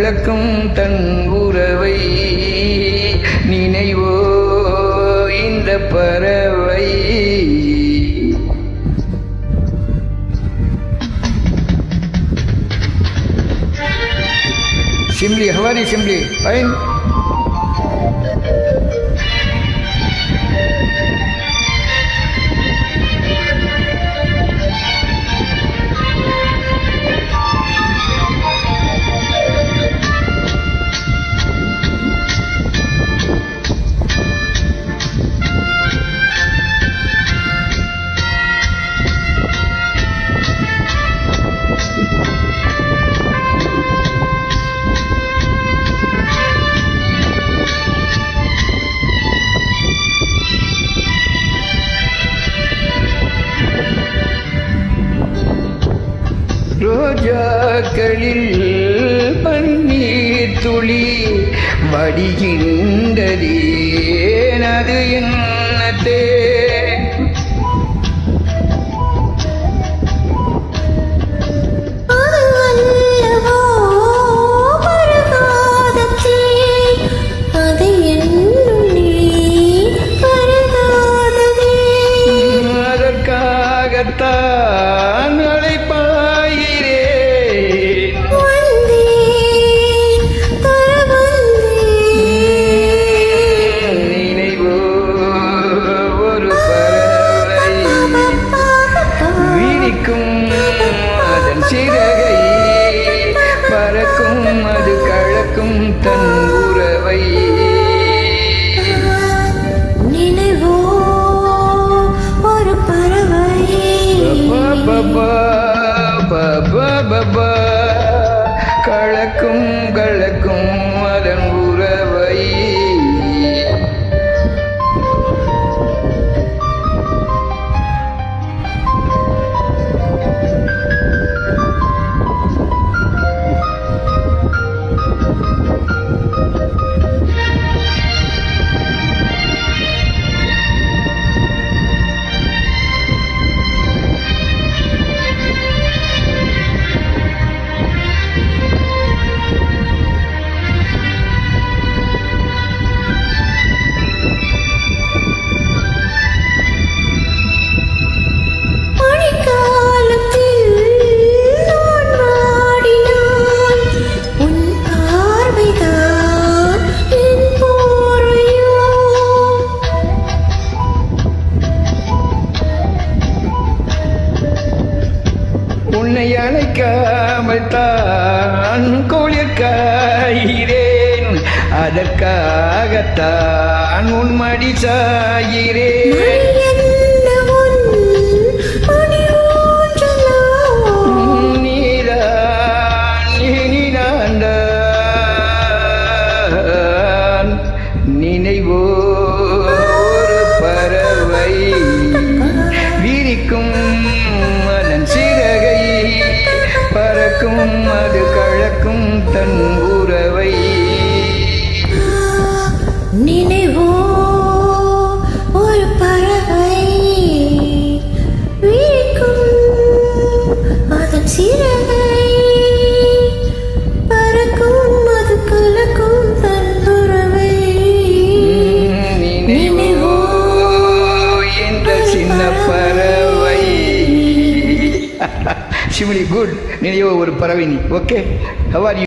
கலக்கும் தன் உறவை நினைவோ இந்த பறவை. Shimli, how are you, Shimli? Fine. ரோஜாக்களில் பன்னீர் துளி வடிகின்றதே, அது என்னத்தே? அதற்காகத்தான் அதன் சிறகை பறக்கும், அது கலக்கும் தன் உறவை. நினைவோ ஒரு பறவை, கலக்கும் கலக்கும் அதன் உறவை. உன்னை அணைக்காமல் தான் குளிர் காகிறேன், அதற்காகத்தான் உன் மடி சாகிறேன். நினைவோ ஒரு பறவை விரிக்கும் அதன் சிறகை பறக்கும், அது கலக்கும் தன் உறவை. நினைவோ ஒரு பறவை விரிக்கும் அதன் சிறகை பறக்கும், அது கலக்கும் தன் உறவை. நினைவோ என்ற சின்ன பறவை. Shimli, good. நினைவோ ஒரு பறவை. நீ ஓகே? How are you?